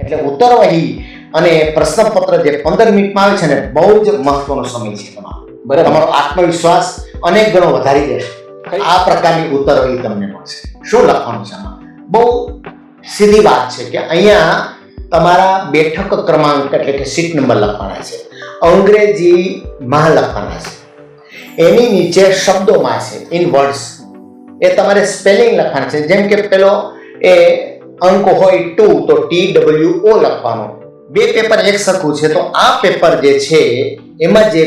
એટલે ઉત્તરવહી અને પ્રશ્નપત્ર જે 15 મિનિટમાં આવે છે ને, બહુ જ મહત્વનો સમય છે તમારો. બરાબર. તમારો આત્મવિશ્વાસ અનેક ગણો વધારી દેશે. આ પ્રકારની ઉત્તરવહી તમને મળશે. શું લખવાનું છે આમાં? બહુ સીધી વાત છે કે અહીંયા તમારા બેઠક ક્રમાંક એટલે કે સીટ નંબર લખવાના છે, અંગ્રેજીમાં લખવાના છે, એની નીચે શબ્દોમાં છે, ઇન વર્ડ્સ એ તમારે સ્પેલિંગ લખવાના છે. જેમ કે પેલો એ અંક હોય 2 તો TWO લખવાનો. બે પેપર એક સરખું છે તો આ પેપર જે છે એમાં જે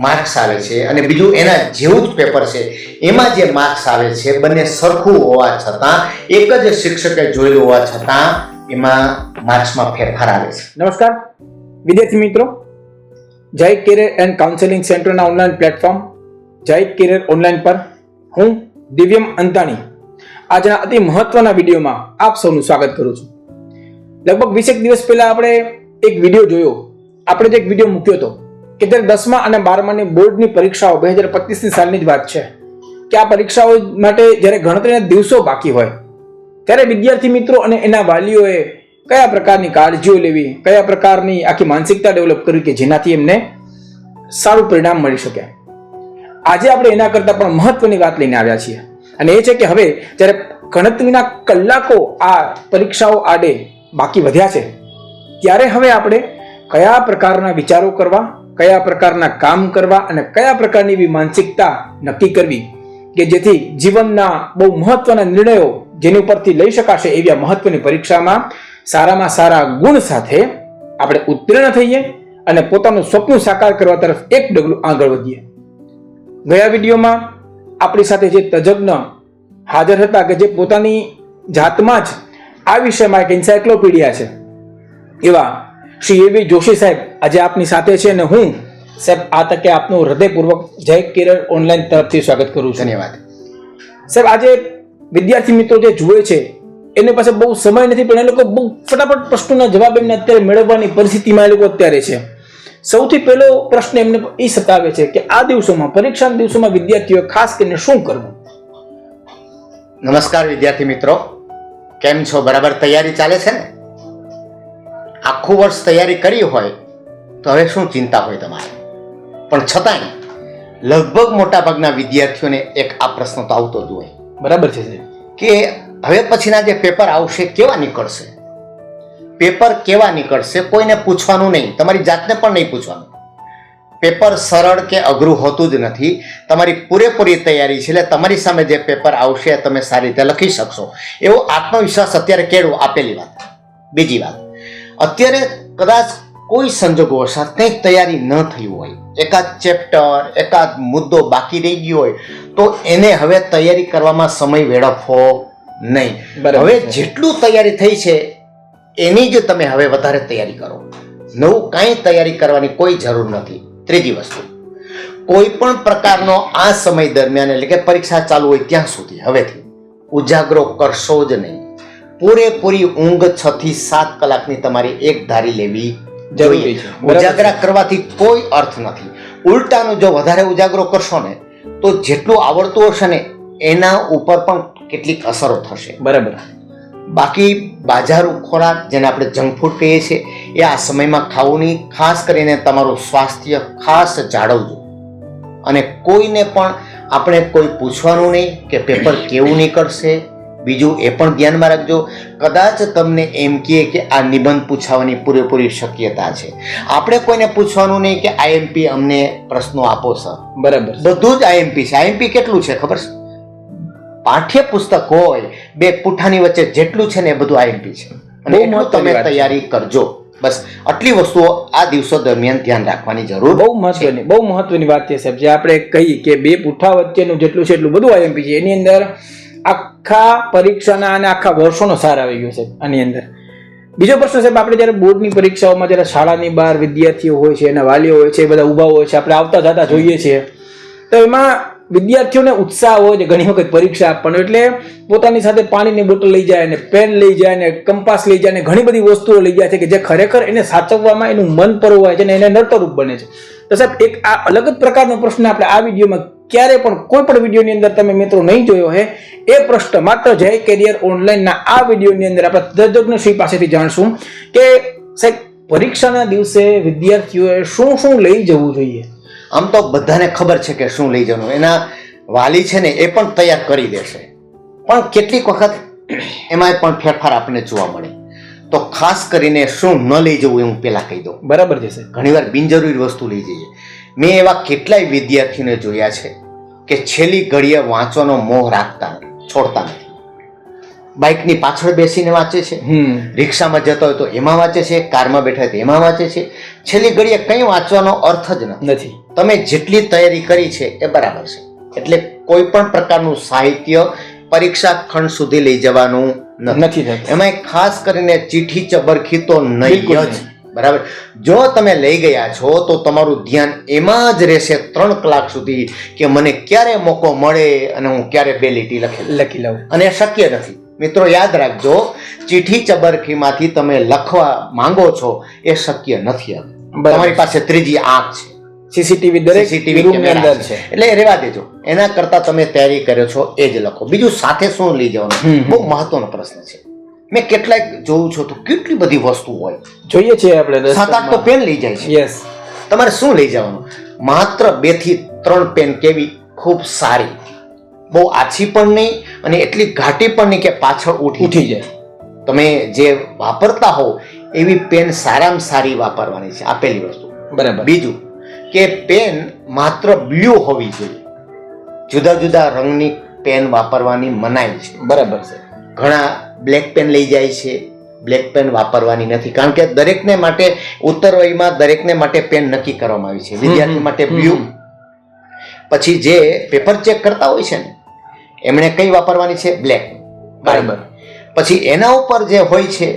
માર્ક્સ આવે છે અને બીજું એના જેવું જ પેપર છે એમાં જે માર્ક્સ આવે છે, બંને સરખું હોવા છતાં, એક જ શિક્ષકે જોયેલું હોવા છતાં એમાં માર્ક્સમાં ફેરફાર આવે છે. નમસ્કાર વિદ્યાર્થી મિત્રો, જય કેરિયર એન્ડ કાઉન્સેલિંગ સેન્ટરના ઓનલાઈન પ્લેટફોર્મ જય કેરિયર ઓનલાઈન પર હું દિવ્યમ અંતાણી આજના અતિ મહત્વના વિડીયોમાં આપ સૌનું સ્વાગત કરું છું. લગભગ 20 દિવસ પહેલા આપણે એક વિડીયો જોયો. આપણે જે એક વિડીયો મૂક્યો હતો કે જ્યારે 10મા અને 12માની બોર્ડની પરીક્ષાઓ 2025ની સાલની જ વાત છે કે આ પરીક્ષાઓ માટે જ્યારે ગણતરીના દિવસો બાકી હોય ત્યારે વિદ્યાર્થી મિત્રો અને એના વાલીઓએ કયા પ્રકારની કાળજીઓ લેવી, કયા પ્રકારની આખી માનસિકતા ડેવલપ કરવી કે જેનાથી એમને સારું પરિણામ મળી શકે. આજે આપણે એના કરતાં પણ મહત્વની વાત લઈને આવ્યા છીએ અને એ છે કે હવે જ્યારે ગણતરીના કલાકો આ પરીક્ષાઓ આડે બાકી વધ્યા છે ત્યારે હવે આપણે કયા પ્રકારના વિચારો કરવા, કયા પ્રકારના કામ કરવા અને કયા પ્રકારની એવી માનસિકતા નક્કી કરવી કે જેથી જીવનના બહુ મહત્વના નિર્ણયો જેની ઉપરથી લઈ શકાશે એવી આ મહત્વની પરીક્ષામાં સારામાં સારા ગુણ સાથે આપણે ઉત્તીર્ણ થઈએ અને પોતાનું સ્વપ્ન સાકાર કરવા તરફ એક ડગલું આગળ વધીએ. ગયા વિડીયોમાં આપણી સાથે જે તજજ્ઞ હાજર હતા કે જે પોતાની જાતમાં જ આ વિષયમાં એક એન્સાયક્લોપીડિયા છે એવા શ્રી એવી જોશી સાહેબ આજે આપની સાથે છે અને હું સાહેબ આ તકે આપનું હૃદયપૂર્વક જય કેરિયર ઓનલાઈન તરફથી સ્વાગત કરું છું. ધન્યવાદ સાહેબ, આજે વિદ્યાર્થી મિત્રો જે જુએ છે એની પાસે બહુ સમય નથી પણ એ લોકો બહુ ફટાફટ પ્રશ્નોના જવાબ એમને અત્યારે મેળવવાની પરિસ્થિતિમાં એ લોકો અત્યારે છે. સૌથી પહેલો પ્રશ્ન એમને એ સતાવે છે કે આ દિવસોમાં, પરીક્ષાના દિવસોમાં વિદ્યાર્થીઓ ખાસ કરીને શું કરવું? નમસ્કાર વિદ્યાર્થી મિત્રો, કેમ છો? બરાબર તૈયારી ચાલે છે ને? આખું વર્ષ તૈયારી કરી હોય તો હવે શું ચિંતા હોય તમારે? પણ છતાંય લગભગ મોટાભાગના વિદ્યાર્થીઓને એક આ પ્રશ્ન તો આવતો જ હોય. બરાબર છે કે હવે પછીના જે પેપર આવશે કેવા નીકળશે? પેપર કેવા નીકળશે કોઈને પૂછવાનું નહીં, તમારી જાતને પણ નહીં પૂછવાનું. પેપર સરળ કે અઘરું હોતું જ નથી. તમારી પૂરેપૂરી તૈયારી છે એટલે તમારી સામે જે પેપર આવશે તમે સારી રીતે લખી શકશો એવો આત્મવિશ્વાસ અત્યારે કેળવો. આપેલી વાત. બીજી વાત, અત્યારે કદાચ કોઈ સંજોગોવશાત કંઈક તૈયારી ન થઈ હોય, એકાદ ચેપ્ટર, એકાદ મુદ્દો બાકી રહી ગયો હોય તો એને હવે તૈયારી કરવામાં સમય વેડફવો નહીં. હવે જેટલું તૈયારી થઈ છે એની જ તમે હવે વધારે તૈયારી કરો. નવું કાંઈ તૈયારી કરવાની કોઈ જરૂર નથી. ત્રીજી વસ્તુ, કોઈ પણ પ્રકારનો આ સમય દરમિયાન એટલે કે પરીક્ષા ચાલુ હોય ત્યાં સુધી હવેથી ઉજાગરો કરશો જ નહીં. પૂરેપૂરી ઊંઘ 6 થી 7 કલાકની તમારી એક ધારી લેવી જોઈએ. ઉજાગરા કરવાથી કોઈ અર્થ નથી. ઉલટાનું જો વધારે ઉજાગરો કરશો ને તો જેટલું આવડતું હશે ને એના ઉપર પણ કેટલીક અસરો થશે. બરાબર. બાકી બાજારું ખોરાક જેને આપણે જંક ફૂડ કહીએ છીએ એ આ સમયમાં ખાવું નહીં. ખાસ કરીને તમારું સ્વાસ્થ્ય ખાસ જાળવજો અને કોઈને પણ આપણે કોઈ પૂછવાનું નહીં કે પેપર કેવું નીકળશે. બીજું એ પણ ધ્યાનમાં રાખજો, કદાચ તમને એમ કહે કે આ નિબંધ પૂછાવાની પૂરેપૂરી શક્યતા છે, આપણે કોઈને પૂછવાનું નહીં કે આઈએમપી અમને પ્રશ્નો આપો સર. બરાબર. બધું જ આઈએમપી છે. આઈએમપી કેટલું છે ખબર છે? પાઠ્યપુસ્તક હોય બે પુઠ્ઠાની વચ્ચે જેટલું છે ને એ બધું આઈએમપી છે. અને એટલું તમે તૈયારી કરજો. બસ આટલી વસ્તુઓ આ દિવસો દરમિયાન ધ્યાન રાખવાની જરૂર. બહુ મહત્વની વાત છે સાહેબ. જે આપણે કહીએ કે બે પુઠ્ઠા વચ્ચેનું જેટલું છે એટલું બધું આઈએમપી છે. એની અંદર આખા પરીક્ષાના અને આખા વર્ષોનો સાર આવી ગયો છે આની અંદર. બીજો પ્રશ્ન સાહેબ, આપણે જ્યારે બોર્ડની પરીક્ષાઓમાં જ્યારે શાળાની બહાર વિદ્યાર્થીઓ હોય છે, એના વાલીઓ હોય છે, એ બધા ઊભા હોય છે, આપણે આવતા જતા જોઈએ છીએ તો એમાં વિદ્યાર્થીઓને ઉત્સાહ હોય છે ઘણી વખત પરીક્ષા આપવાનો એટલે પોતાની સાથે પાણીની બોટલ લઈ જાય ને પેન લઈ જાય ને કંપાસ લઈ જાય ને ઘણી બધી વસ્તુઓ લઈ જાય છે કે જે ખરેખર એને સાચવવામાં એનું મન પરવાય છે ને એને નડતરરૂપ બને છે. તો સાહેબ એક આ અલગ જ પ્રકારનો પ્રશ્ન આપણે આ વિડીયોમાં ક્યારે પણ કોઈ પણ વિડીયોની અંદર તમે મિત્રો નહીં જોયો હે એ પ્રશ્ન માત્ર જય કેરિયર ઓનલાઈનના આ વિડીયોની અંદર આપણે તજજ્ઞશ્રી પાસેથી જાણશું કે સાહેબ પરીક્ષાના દિવસે વિદ્યાર્થીઓએ શું શું લઈ જવું જોઈએ. આમ તો બધાને ખબર છે કે શું લઈ જવાનું, એના વાલી છે ને એ પણ તૈયાર કરી દેશે, પણ કેટલીક વખત એમાં પણ ફેરફાર આપણને જોવા મળે. તો ખાસ કરીને શું ન લઈ જવું એ હું પહેલા કહી દઉં. બરાબર છે સાહેબ. ઘણીવાર બિનજરૂરી વસ્તુ લઈ જઈએ. મેં એવા કેટલાય વિદ્યાર્થીઓને જોયા છે કે છેલ્લી ઘડીએ વાંચવાનો મોહ રાખતા છોડતા નથી. બાઇકની પાછળ બેસીને વાંચે છે, રિક્ષામાં જતો હોય તો એમાં વાંચે છે, કારમાં બેઠા હોય તો એમાં વાંચે છે. છેલ્લી ઘડીએ કંઈ વાંચવાનો અર્થ જ નથી. તમે જેટલી તૈયારી કરી છે એ બરાબર છે. એટલે કોઈ પણ પ્રકારનું સાહિત્ય પરીક્ષા ખંડ સુધી લઈ જવાનું નથી. એમાં ખાસ કરીને ચીઠી ચબરખી તો નહીં જ. બરાબર. જો તમે લઈ ગયા છો તો તમારું ધ્યાન એમાં જ રહેશે 3 કલાક સુધી કે મને ક્યારે મોકો મળે અને હું ક્યારે 2 લીટી લખી લઉં. અને એ શક્ય નથી. મિત્રો યાદ રાખજો, ચીઠી ચબરખીમાંથી તમે લખવા માંગો છો એ શક્ય નથી. તમારી પાસે ત્રીજી આંખ છે, સીસીટીવી દરેક રૂમની અંદર છે, એટલે રહેવા દેજો. એના કરતા તમે તૈયારી કર્યો છો એ જ લખો. બીજું સાથે શું લઈ જવાનું બહુ મહત્વનો પ્રશ્ન છે. મેં કેટલાક જોયું છું તો કેટલી બધી વસ્તુ હોય જોઈએ છે આપણે 7-8 તો પેન લઈ જાય છે. યસ. તમારે શું લઈ જવાનું? માત્ર 2 થી 3 પેન કેવી ખૂબ સારી, બહુ આછી પણ નહીં અને એટલી ઘાટી પણ નહીં કે પાછળ ઉઠી જાય. તમે જે વાપરતા હો એવી પેન સારામાં સારી વાપરવાની છે. આ પહેલી વસ્તુ. બરાબર. બીજું કે પેન માત્ર બ્લુ હોવી જોઈએ. જુદા જુદા રંગની પેન વાપરવાની મનાઈ છે. બરાબર છે. ઘણા બ્લેક પેન લઈ જાય છે. બ્લેક પેન વાપરવાની નથી, કારણ કે દરેકને માટે ઉત્તર વયમાં દરેકને માટે પેન નક્કી કરવામાં આવી છે. વિદ્યાર્થી માટે બ્લુ. પછી જે પેપર ચેક કરતા હોય છે ને એમણે કઈ વાપરવાની છે? બ્લેક. બરાબર. પછી એના ઉપર જે હોય છે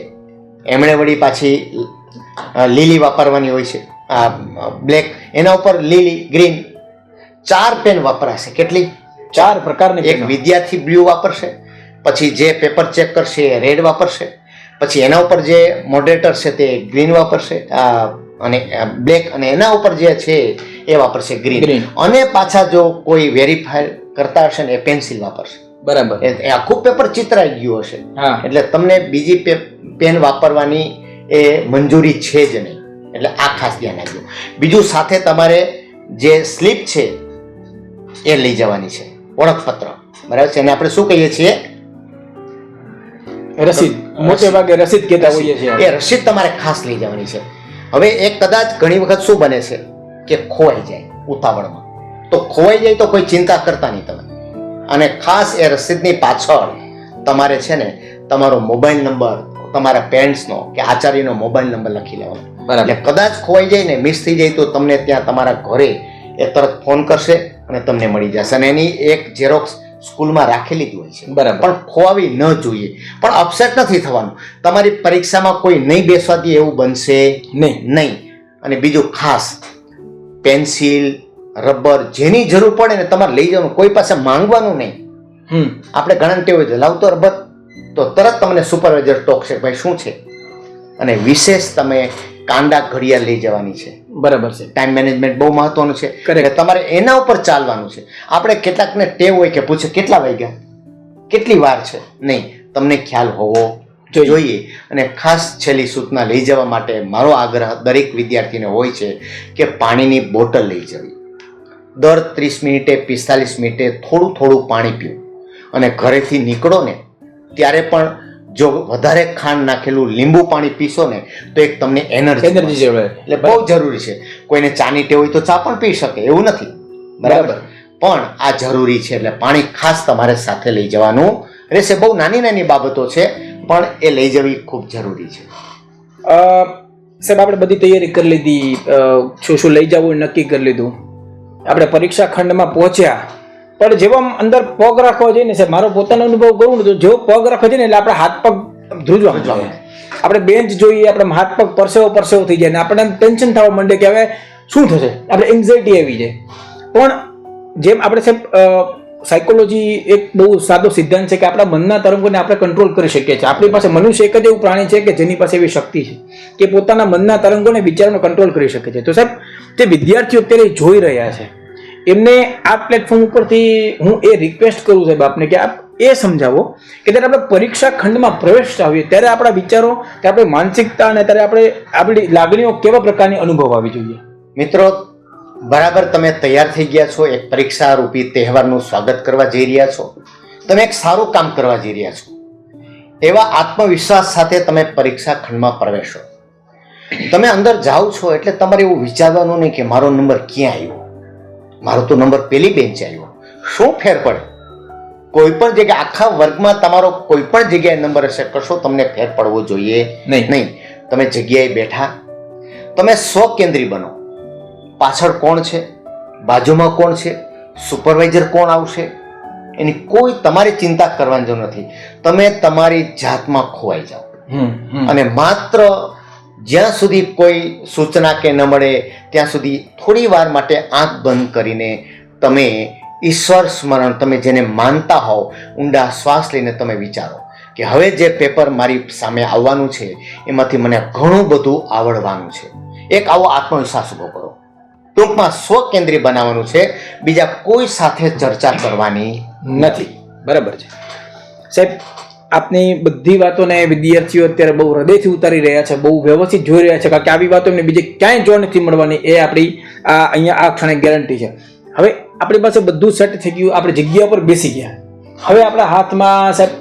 એમણે વળી પાછી લીલી વાપરવાની હોય છે, બ્લેક. એના ઉપર લીલી, ગ્રીન, 4 પેન વપરાશે. કેટલી? 4 પ્રકારની. એક વિદ્યાર્થી બ્લુ વાપરશે, પછી જે પેપર ચેક કરશે એ રેડ વાપરશે, પછી એના ઉપર જે મોડરેટર છે તે ગ્રીન વાપરશે અને બ્લેક, અને એના ઉપર જે છે એ વાપરશે ગ્રીન. અને પાછા જો કોઈ વેરીફાઈ કરતા હશે ને એ પેન્સિલ વાપરશે. બરાબર. એ આખું પેપર ચિતરાઈ ગયું હશે, એટલે તમને બીજી પેન વાપરવાની એ મંજૂરી છે જ નહીં. એટલે આ ખાસ ધ્યાન રાખજો. બીજું સાથે તમારે જે સ્લીપ છે એ લઈ જવાની છે, ઓળખપત્ર. બરાબર છે. એને આપણે શું કહીએ છીએ? રસીદ. મોટે ભાગે રસીદ કહેતા હોઈએ છીએ. એ રસીદ તમારે ખાસ લઈ જવાની છે. હવે એક કદાચ ઘણી વખત શું બને છે કે ખોવાઈ જાય ઉતાવળમાં. તો ખોવાઈ જાય તો કોઈ ચિંતા કરતા નહીં તમે. અને ખાસ એ રસીદની પાછળ તમારે છે ને તમારો મોબાઈલ નંબર, તમારા પેરેન્ટ્સનો કે આચાર્યનો મોબાઈલ નંબર લખી લેવાનો. એટલે કદાચ ખોવાઈ જાય ને મિસ થઈ જાય તો તમને ત્યાં તમારા ઘરે એ તરત ફોન કરશે અને તમને મળી જશે. અને એની એક ઝેરોક્સ સ્કૂલમાં રાખેલી જ હોય છે. બરાબર. પણ ખોવાવી ન જોઈએ. પણ અપસેટ નથી થવાનું. તમારી પરીક્ષામાં કોઈ નહીં બેસવા દે એવું બનશે નહીં. અને બીજું ખાસ પેન્સિલ, રબર, જેની જરૂર પડે ને તમારે લઈ જવાનું. કોઈ પાસે માંગવાનું નહીં. આપણે ઘણા ટેવ છે લાવતો રબર, તો તરત તમને સુપરવાઇઝર ટોકશે ભાઈ શું છે. અને વિશેષ તમે કાંડા ઘડિયાળ લઈ જવાની છે. બરાબર છે. ટાઈમ મેનેજમેન્ટ બહુ મહત્વનું છે. એટલે તમારે એના ઉપર ચાલવાનું છે. આપણે કેટલાકને ટેવ હોય કે પૂછે કેટલા વાગ્યા, કેટલી વાર છે. નહીં, તમને ખ્યાલ હોવો જોઈએ. અને ખાસ છેલ્લી સૂચના લઈ જવા માટે મારો આગ્રહ દરેક વિદ્યાર્થીને હોય છે કે પાણીની બોટલ લઈ જવી. દર 30 મિનિટે 45 મિનિટે થોડું થોડું પાણી પીવું. અને ઘરેથી નીકળો ને ત્યારે પણ જો વધારે ખાંડ નાખેલું લીંબુ પાણી પીશો ને તો એક તમને એનર્જી મળે. એટલે બહુ જરૂરી છે. કોઈને ચાની ટેવ હોય તો ચા પણ પી શકે, એવું નથી. બરાબર. પણ આ જરૂરી છે. એટલે પાણી ખાસ તમારે સાથે લઈ જવાનું રહેશે. બહુ નાની નાની બાબતો છે પણ એ લઈ જવી ખૂબ જરૂરી છે. સાહેબ આપણે બધી તૈયારી કરી લીધી, શું શું લઈ જવું નક્કી કરી લીધું. આપણે પરીક્ષા ખંડમાં પહોંચ્યા, પણ જેવા અંદર પગ રાખવા જઈએ ને સાહેબ, મારો પોતાનો અનુભવ કરું ને તો જેવો પગ રાખવા જઈએ ને એટલે આપણે હાથ પગ ધ્રુજવા માંડે. આપણે બેન્ચ જોઈએ, આપણે હાથ પગ પરસેવો થઈ જાય ને આપણને ટેન્શન થવા માંડે કે હવે શું થશે, આપણે એન્ઝાઇટી આવી જાય. પણ જેમ આપણે સાહેબ સાયકોલોજી એક બહુ સાદો સિદ્ધાંત છે કે આપણા મનના તરંગોને આપણે કંટ્રોલ કરી શકીએ છીએ. આપણી પાસે મનુષ્ય એક જ એવું પ્રાણી છે કે જેની પાસે એવી શક્તિ છે કે પોતાના મનના તરંગોને વિચારોને કંટ્રોલ કરી શકે છે. તો સાહેબ તે વિદ્યાર્થીઓ અત્યારે જોઈ રહ્યા છે એમને આ પ્લેટફોર્મ ઉપરથી હું એ રિક્વેસ્ટ કરું સાહેબ આપને કે આપ એ સમજાવો કે ત્યારે આપણે પરીક્ષા ખંડમાં પ્રવેશતા હોઈએ ત્યારે આપણા વિચારો, ત્યારે આપણી માનસિકતા અને ત્યારે આપણે આપણી લાગણીઓ કેવા પ્રકારની અનુભવ આવી જોઈએ? મિત્રો, બરાબર તમે તૈયાર થઈ ગયા છો, એક પરીક્ષા રૂપી તહેવારનું સ્વાગત કરવા જઈ રહ્યા છો, તમે એક સારું કામ કરવા જઈ રહ્યા છો, એવા આત્મવિશ્વાસ સાથે તમે પરીક્ષા ખંડમાં પ્રવેશો. તમે અંદર જાઓ છો એટલે તમારે એવું વિચારવાનું નહીં કે મારો નંબર ક્યાં આવ્યો, મારો તો નંબર પેલી બેન્ચે આવ્યો. શું ફેર પડે? કોઈ પણ જગ્યાએ આખા વર્ગમાં તમારો કોઈ પણ જગ્યાએ નંબર હશે, કશો તમને ફેર પડવો જોઈએ નહીં. તમે જગ્યાએ બેઠા, તમે સ્વકેન્દ્રી બનો. પાછળ કોણ છે, બાજુમાં કોણ છે, સુપરવાઇઝર કોણ આવશે, એની કોઈ તમારે ચિંતા કરવાની જરૂર નથી. તમે તમારી જાતમાં ખોવાઈ જાઓ અને માત્ર જ્યાં સુધી કોઈ સૂચના કે ન મળે ત્યાં સુધી થોડી વાર માટે આંખ બંધ કરીને તમે ઈશ્વર સ્મરણ, તમે જેને માનતા હોવ, ઊંડા શ્વાસ લઈને તમે વિચારો કે હવે જે પેપર મારી સામે આવવાનું છે એમાંથી મને ઘણું બધું આવડવાનું છે. એક આવો આત્મવિશ્વાસ ઉભો કરો. ટૂંકમાં સ્વકેન્દ્રી બનાવવાનું છે, બીજા કોઈ સાથે ચર્ચા કરવાની નથી. બરાબર છે સાહેબ, આપની બધી વાતોને વિદ્યાર્થીઓ અત્યારે બહુ હૃદયથી ઉતારી રહ્યા છે, બહુ વ્યવસ્થિત જોઈ રહ્યા છે, કારણ કે આવી વાતો એમને બીજે ક્યાંય જોવા નથી મળવાની, એ આપણી અહીંયા આ ક્ષણે ગેરંટી છે. હવે આપણી પાસે બધું સેટ થઈ ગયું, આપણે જગ્યા પર બેસી ગયા. હવે આપણા હાથમાં સાહેબ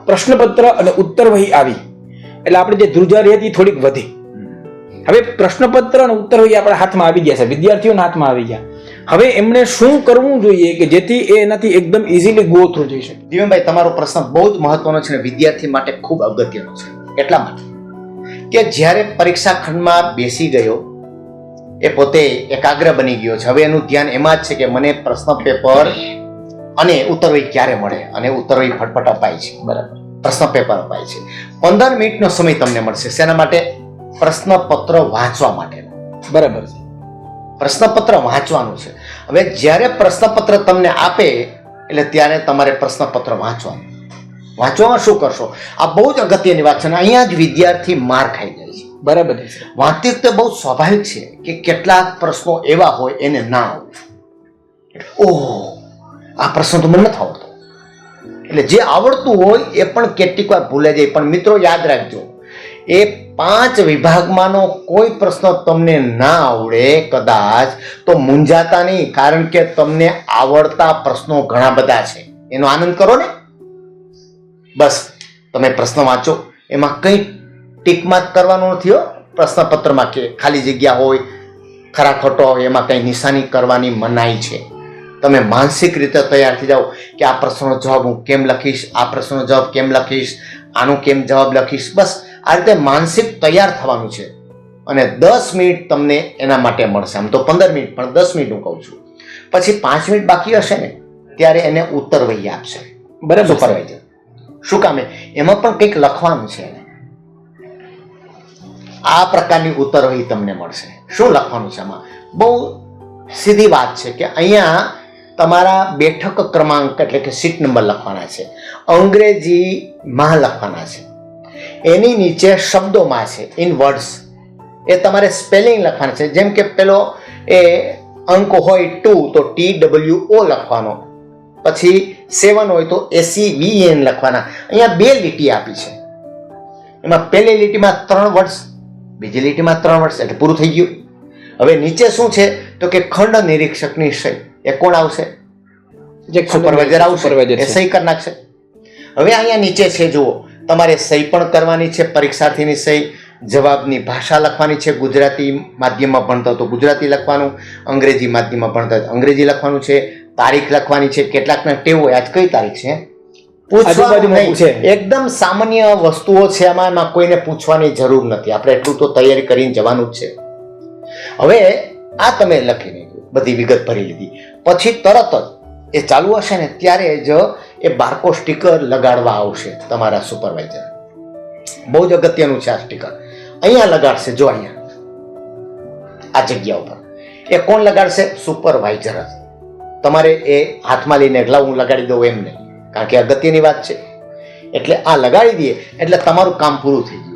પ્રશ્નપત્ર અને ઉત્તરવહી આવી એટલે આપણે જે ધ્રુજારી હતી થોડીક વધી. હવે પ્રશ્નપત્ર અને ઉત્તરવહી આપણા હાથમાં આવી ગયા છે, વિદ્યાર્થીઓના હાથમાં આવી ગયા. હવે એમણે શું કરવું જોઈએ કે જેથી એ એનાથી એકદમ ઇઝીલી ગો થ્રુ જઈ શકે? દિવ્યભાઈ, તમારો પ્રશ્ન બહુ જ મહત્વનો છે અને વિદ્યાર્થી માટે ખૂબ અગત્યનો છે. એટલા માટે કે જ્યારે પરીક્ષા ખંડમાં બેસી ગયો એ પોતે એકાગ્ર બની ગયો છે. હવે એનું ધ્યાન એમાં જ છે કે મને પ્રશ્ન પેપર અને ઉત્તરવહી ક્યારે મળે, અને ઉત્તરવહી ફટફટ અપાય છે. બરાબર, પ્રશ્ન પેપર અપાય છે. 15 મિનિટનો સમય તમને મળશે. શેના માટે? પ્રશ્નપત્ર વાંચવા માટે. બરાબર છે, પ્રશ્નપત્ર વાંચવાનું છે. હવે જ્યારે પ્રશ્નપત્ર તમને આપે એટલે ત્યારે તમારે પ્રશ્નપત્ર વાંચવાનું. વાંચવામાં શું કરશો? આ બહુ જ અગત્યની વાત છે અને અહીંયા જ વિદ્યાર્થી માર ખાઈ જાય છે. બરાબર છે. વાંચતી વખતે બહુ સ્વાભાવિક છે કે કેટલાક પ્રશ્નો એવા હોય એને ના આવડે. ઓહ, આ પ્રશ્ન તો મને નથી આવડતો. એટલે જે આવડતું હોય એ પણ કેટલીક વાર ભૂલે જાય. પણ મિત્રો યાદ રાખજો, એ 5 વિભાગમાંનો કોઈ પ્રશ્ન તમને ના આવડે કદાચ તો મૂંઝાતા નહીં, કારણ કે તમને આવડતા પ્રશ્નો ઘણા બધા છે. એનો આનંદ કરો ને. બસ તમે પ્રશ્ન વાંચો, એમાં કંઈ ટીકમાં કરવાનું નથી હો. પ્રશ્નપત્રમાં કે ખાલી જગ્યા હોય, ખરા ખોટો હોય, એમાં કંઈ નિશાની કરવાની મનાઈ છે. તમે માનસિક રીતે તૈયાર થઈ જાઓ કે આ પ્રશ્નનો જવાબ હું કેમ લખીશ, આ પ્રશ્નનો જવાબ કેમ લખીશ, આનું કેમ જવાબ લખીશ. બસ આ રીતે માનસિક તૈયાર થવાનું છે અને 10 મિનિટ તમને એના માટે મળશે. આમ તો 15 મિનિટ, પણ 10 મિનિટ હું કહું છું. પછી 5 મિનિટ બાકી હશે ને ત્યારે એને ઉત્તરવહી આપશે. બરાબર, સુપરવાઇઝર. શું કામે? એમાં પણ કંઈક લખવાનું છે. આ પ્રકારની ઉત્તરવહી તમને મળશે. શું લખવાનું છે આમાં? બહુ સીધી વાત છે કે અહીંયા તમારા બેઠક ક્રમાંક એટલે કે સીટ નંબર લખવાના છે, અંગ્રેજીમાં લખવાના છે, એની નીચે શબ્દોમાં છે, ઇન વર્ડ્સ, એ તમારે સ્પેલિંગ લખવાના છે. જેમ કે પેલો એ અંક હોય 2 તો TWO લખવાનો, પછી 7 હોય તો ACVN લખવાના. અહીંયા 2 લીટી આપી છે, એમાં પહેલી લીટીમાં 3 વર્ડ્સ, બીજી લીટીમાં 3 વર્ડ્સ, એટલે પૂરું થઈ ગયું. હવે નીચે શું છે તો કે ખંડ નિરીક્ષકની સહી. એ કોણ આવશે? જે સુપરવાઇઝર આવશે, એ સહી કરી નાખશે. હવે અહીંયા નીચે છે જુઓ, તમારે સહી પણ કરવાની છે, પરીક્ષાર્થીની સહી, જવાબની ભાષા લખવાની છે. ગુજરાતી માધ્યમમાં ભણતા તો ગુજરાતી લખવાનું, અંગ્રેજી માધ્યમમાં ભણતા તો અંગ્રેજી લખવાનું છે, તારીખ લખવાની છે. કેટલાકને ટેવ હોય આજ કઈ તારીખ છે પૂછવાનું નહીં. એકદમ સામાન્ય વસ્તુઓ છે, એમાં કોઈને પૂછવાની જરૂર નથી. આપણે એટલું તો તૈયારી કરીને જવાનું જ છે. હવે આ તમે લખી લીધું, બધી વિગત ભરી લીધી, પછી તરત જ એ ચાલુ હશે ને ત્યારે જ એ બારકો સ્ટીકર લગાડવા આવશે તમારા સુપરવાઇઝર. બહુ જ અગત્યનું છે આ સ્ટીકર. અહીંયા લગાડશે, જો અહીંયા આ જગ્યા ઉપર. એ કોણ લગાડશે? સુપરવાઇઝર જ. તમારે એ હાથમાં લઈને લાવ હું લગાડી દઉં એમ નહીં, કારણ કે અગત્યની વાત છે. એટલે આ લગાડી દઈએ એટલે તમારું કામ પૂરું થઈ ગયું.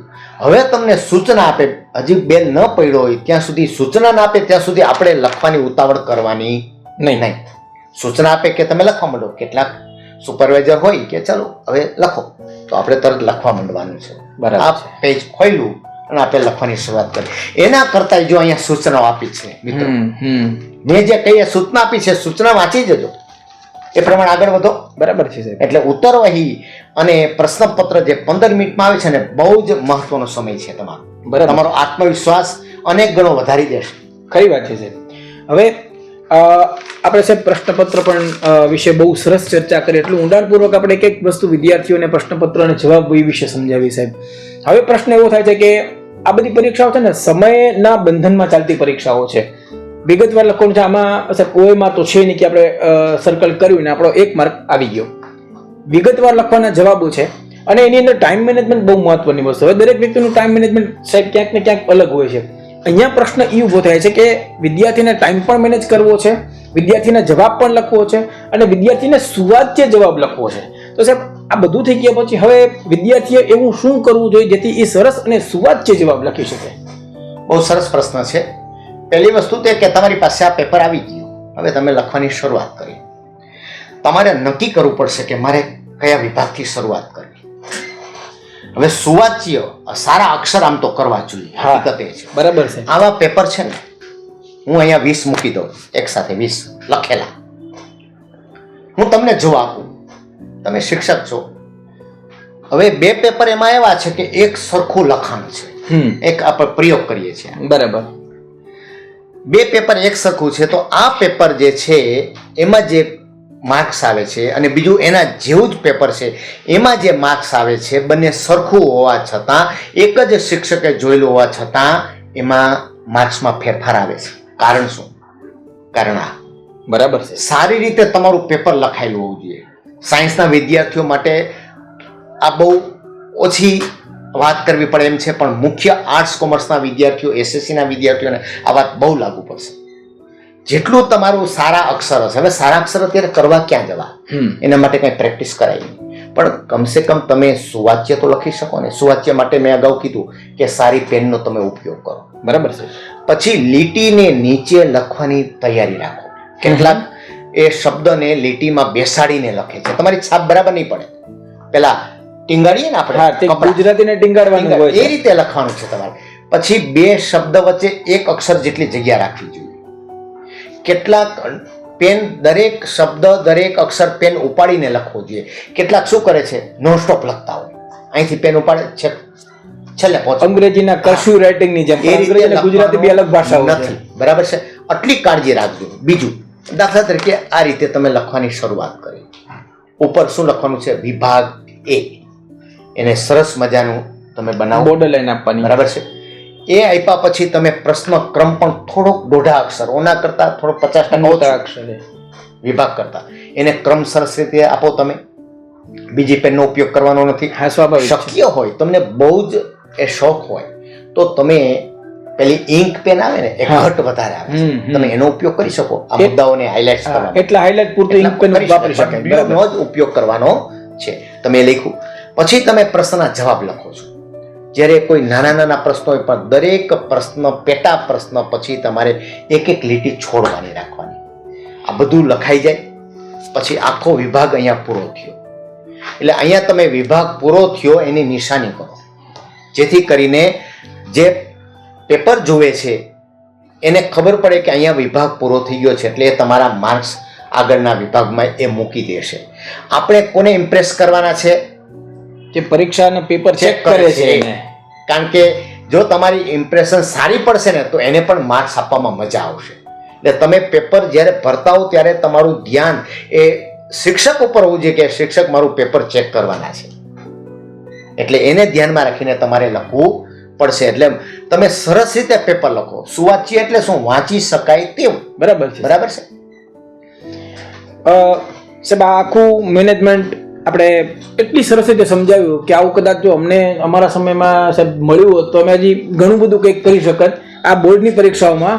હવે તમને સૂચના આપે, હજી બેલ ન પડ્યો હોય ત્યાં સુધી સૂચના ના આપે ત્યાં સુધી આપણે લખવાની ઉતાવળ કરવાની નહીં. સૂચના આપે કે તમે લખવા માંડો. કેટલાક સુપરવાઇઝર હોય કે ચલો હવે લખો, તો આપણે તરત લખવા માંડવાનું છે. બરાબર આ છે. પેજ ખોલ્યું અને આપણે લખવાની શરૂઆત કરી. એના કરતા જો અહીંયા સૂચનાઓ આપી છે મિત્રો, મેં જે કઈ સૂચના આપી છે, સૂચના વાંચી જજો, એ પ્રમાણે આગળ વધો. બરાબર છે સાહેબ. એટલે ઉત્તરવહી અને પ્રશ્નપત્ર જે 15 મિનિટમાં આવે છે ને, બહુ જ મહત્વનો સમય છે તમારો. બરાબર. તમારો આત્મવિશ્વાસ અનેક ગણો વધારી દેશે. ખરી વાત છે સાહેબ. હવે આપણે સાહેબ પ્રશ્નપત્ર પણ વિશે બહુ સરસ ચર્ચા કરી, એટલું ઊંડાણપૂર્વક આપણે એક વસ્તુ વિદ્યાર્થીઓને પ્રશ્નપત્ર અને જવાબ વિશે સમજાવી સાહેબ. હવે પ્રશ્ન એવો થાય છે કે આ બધી પરીક્ષાઓ છે ને સમયના બંધનમાં ચાલતી પરીક્ષાઓ છે. વિગતવાર લખવાનું છે આમાં સાહેબ, ઓએમાં તો છે નહીં કે આપણે સર્કલ કર્યું ને આપણો 1 માર્ક આવી ગયો. વિગતવાર લખવાના જવાબો છે અને એની અંદર ટાઈમ મેનેજમેન્ટ બહુ મહત્વની વસ્તુ. હવે દરેક વ્યક્તિનું ટાઈમ મેનેજમેન્ટ સાહેબ ક્યાંક ને ક્યાંક અલગ હોય છે. અહીંયા પ્રશ્ન એ ઊભો થાય છે કે વિદ્યાર્થીને ટાઈમ પણ મેનેજ કરવો છે, વિદ્યાર્થીને જવાબ પણ લખવો છે અને વિદ્યાર્થીને સુવાચ્ય જવાબ લખવો છે. તો સાહેબ આ બધું થઈ ગયા પછી હવે વિદ્યાર્થીએ એવું શું કરવું જોઈએ જેથી એ સરસ અને સુવાચ્ય જવાબ લખી શકે? બહુ સરસ પ્રશ્ન છે. પહેલી વસ્તુ તે કે તમારી પાસે આ પેપર આવી ગયું, હવે તમે લખવાની શરૂઆત કરી. તમારે નક્કી કરવું પડશે કે મારે કયા વિભાગથી શરૂઆત કરવી. હવે સુવાચ્ય સારા અક્ષર આમ તો કરવા જોઈએ, હકીકત એ છે. બરાબર છે. આવા પેપર છે ને, હું અહીંયા 20 મૂકી દઉં, એક સાથે 20 લખેલા. હું તમને જવાબ આપું, તમે શિક્ષક છો. હવે 2 પેપર એમાં એવા છે કે એક સરખું લખાણ છે, એક આપણે પ્રયોગ કરીએ છીએ. બરાબર. 2 પેપર એક સરખું છે, તો આ પેપર જે છે એમાં જે માર્ક્સ આવે છે અને બીજું એના જેવું જ પેપર છે એમાં જે માર્ક્સ આવે છે, બંને સરખું હોવા છતાં, એક જ શિક્ષકે જોયેલું હોવા છતાં એમાં માર્ક્સમાં ફેરફાર આવે છે. કારણ શું? કારણ આ બરાબર છે. સારી રીતે તમારું પેપર લખાયેલું હોવું જોઈએ. સાયન્સના વિદ્યાર્થીઓ માટે આ બહુ ઓછી વાત કરવી પડે એમ છે, પણ મુખ્ય આર્ટ્સ કોમર્સના વિદ્યાર્થીઓ, એસએસસીના વિદ્યાર્થીઓને આ વાત બહુ લાગુ પડશે. જેટલું તમારું સારા અક્ષર હશે, હવે સારા અક્ષર અત્યારે કરવા ક્યાં જવા, એના માટે કંઈ પ્રેક્ટિસ કરાય નહીં, પણ કમસે કમ તમે સુવાચ્ય તો લખી શકો ને. સુવાચ્ય માટે મેં અગાઉ કીધું કે સારી પેનનો તમે ઉપયોગ કરો. બરાબર છે. પછી લીટીને નીચે લખવાની તૈયારી રાખો. કેટલાક એ શબ્દને લીટીમાં બેસાડીને લખે છે, તમારી છાપ બરાબર નહીં પડે. પેલા ટીંગાડીએ ને આપણે, ગુજરાતીને ટીંગાડવાનું હોય એ રીતે લખવાનું છે તમારે. પછી 2 શબ્દ વચ્ચે 1 અક્ષર જેટલી જગ્યા રાખવી જોઈએ. કેટલાક પેન દરેક શબ્દ, દરેક અક્ષર પેન ઉપાડીને લખવો જોઈએ. કેટલાક શું કરે છે, નોન સ્ટોપ લખતા હોય, અહીંથી પેન ઉપાડે છે, છેલ્લે પહોંચે. અંગ્રેજીના કર્સિવ રાઇટિંગની જેમ અંગ્રેજી અને ગુજરાતી બે અલગ ભાષાઓ નથી. બરાબર છે. આટલી કાળજી રાખજો. બીજું, દાખલા તરીકે આ રીતે તમે લખવાની શરૂઆત કરી. ઉપર શું લખવાનું છે? વિભાગ A. એને સરસ મજાનું તમે બનાવો, બોર્ડર લાઈન આપવાની. બરાબર છે. એ આપ્યા પછી તમે પ્રશ્ન ક્રમ પણ થોડોક 1.5 અક્ષરોના કરતા થોડો 50% અક્ષરે વિભાગ કરતા એને ક્રમ સરસ રીતે આપો. તમે બીજી પેનનો ઉપયોગ કરવાનો નથી. હા, સ્વાભાવિક. શક્ય હોય, તમને બહુ જ એ શોખ હોય તો તમે પેલી ઇંક પેન આવે ને, એ ઘટ વધારે આવે છે, તમે એનો ઉપયોગ કરી શકો. આ મુદ્દાઓને હાઇલાઇટ કરવા, એટલે હાઇલાઇટ પૂરતું ઇંક પેન વાપરી શકાય. નો જ ઉપયોગ કરવાનો છે. તમે લખ્યું પછી તમે પ્રશ્નના જવાબ લખો છો. જ્યારે કોઈ નાના પ્રશ્નો હોય, પણ દરેક પ્રશ્ન, પેટા પ્રશ્ન પછી તમારે એક લીટી છોડવાની રાખવાની. આ બધું લખાઈ જાય પછી આખો વિભાગ અહીંયા પૂરો થયો. એટલે અહીંયા તમે વિભાગ પૂરો થયો એની નિશાની કરો, જેથી કરીને જે પેપર જોવે છે એને ખબર પડે કે અહીંયા વિભાગ પૂરો થઈ ગયો છે, એટલે એ તમારા માર્ક્સ આગળના વિભાગમાં એ મૂકી દેશે. આપણે કોને ઇમ્પ્રેસ કરવાના છે? જે પરીક્ષાના પેપર ચેક કરે છે એને. કારણ કે જો તમારી ઇમ્પ્રેશન સારી પડશે ને તો એને પણ માર્ક્સ આપવામાં મજા આવશે. એટલે તમે પેપર જ્યારે ભરતા હો ત્યારે તમારું ધ્યાન એ શિક્ષક ઉપર હોવું જોઈએ કે શિક્ષક મારું પેપર ચેક કરવાના છે, એટલે એને ધ્યાનમાં રાખીને તમારે લખવું પડશે. એટલે તમે સરસ રીતે પેપર લખો. સુવાચ્ય એટલે શું? વાંચી શકાય તેવું. બરાબર છે. બરાબર છે. સાહેબ આ આખું મેનેજમેન્ટ આપણે એટલી સરસ રીતે સમજાવ્યું કે આવું કદાચ જો અમને અમારા સમયમાં સાહેબ મળ્યું હોત તો અમે હજી ઘણું બધું કંઈક કરી શકત આ બોર્ડની પરીક્ષાઓમાં.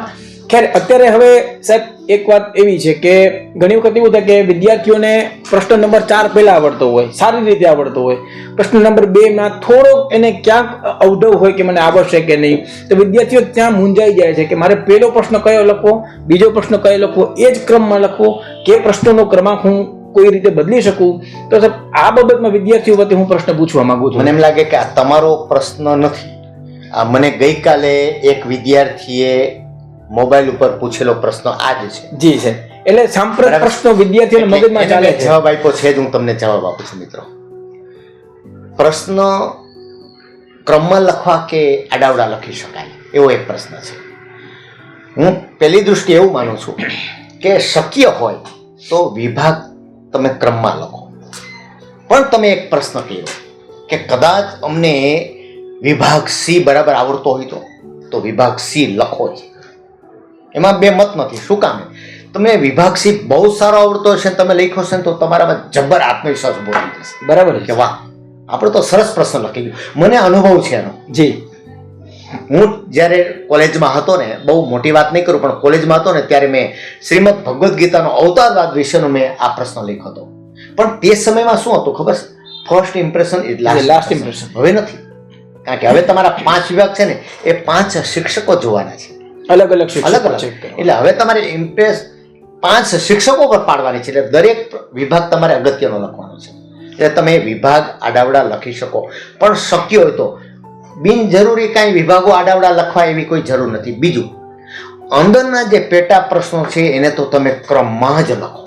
ખેર અત્યારે હવે સાહેબ એક વાત એવી છે કે ઘણી વખત એવું થાય કે વિદ્યાર્થીઓને પ્રશ્ન નંબર 4 પહેલા આવડતો હોય, સારી રીતે આવડતો હોય, પ્રશ્ન નંબર 2 માં થોડોક એને ક્યાંક અવઢવ હોય કે મને આવડશે કે નહીં, તો વિદ્યાર્થીઓ ત્યાં મૂંઝાઈ જાય છે કે મારે પહેલો પ્રશ્ન કયો લખવો, બીજો પ્રશ્ન કયો લખવો, એ જ ક્રમમાં લખવો કે પ્રશ્નોનો ક્રમાંક હું કોઈ રીતે બદલી શકું. તો સાહેબ આ બાબતમાં વિદ્યાર્થીઓ વચ્ચે હું પ્રશ્ન પૂછવા માંગુ છું. મને એમ લાગે કે આ તમારો પ્રશ્ન નથી. આ મને ગઈકાલે એક વિદ્યાર્થીએ મોબાઈલ ઉપર પૂછેલો પ્રશ્ન આ જ છે. જી સાહેબ, એટલે સાંપ્રત પ્રશ્નો વિદ્યાર્થીઓના મગજમાં ચાલે છે. જવાબ આપ્યો છે જ, હું તમને જવાબ આપું છું મિત્રો. પ્રશ્ન ક્રમમાં લખવા કે આડાવડા લખી શકાય એવો એક પ્રશ્ન છે. હું પહેલી દૃષ્ટિએ એવું માનું છું કે શક્ય હોય તો વિભાગ તમે ક્રમમાં લખો, પણ તમે એક પ્રશ્ન કર્યો કે કદાચ અમને વિભાગ સી બરાબર આવડતો હોય તો વિભાગ સી લખો જ. એમાં બે મત નથી. શું કામ? તમને વિભાગ સી બહુ સારો આવડતો હશે ને તમે લખ્યો છે તો તમારામાં જબર આત્મવિશ્વાસ ઉભો થઈ જશે. બરાબર કે વાહ, આપણે તો સરસ પ્રશ્ન લખી ગયો. મને અનુભવ છે એનો. જી, હું જ્યારે કોલેજમાં હતો ને, બહુ મોટી વાત નહીં કરું, પણ કોલેજમાં હતો ને ત્યારે મેં શ્રીમદ ભગવદ્ ગીતાનો અવતારવાદ વિશેનો મેં આ પ્રશ્ન લખ્યો હતો. પણ તે સમયમાં શું હતું ખબર છે? First impression is last impression. હવે નથી, કારણ કે હવે તમારા 5 વિભાગ છે ને એ 5 શિક્ષકો જોવાના છે, અલગ અલગ અલગ અલગ. એટલે હવે તમારે ઇમ્પ્રેસ 5 શિક્ષકો પર પાડવાની છે. એટલે દરેક વિભાગ તમારે અગત્યનો લખવાનો છે. એટલે તમે વિભાગ આડાવડા લખી શકો, પણ શક્ય હોય તો બિનજરૂરી કાંઈ વિભાગો આડાવડા લખવા એવી કોઈ જરૂર નથી. બીજું, અંદરના જે પેટા પ્રશ્નો છે એને તો તમે ક્રમમાં જ લખો,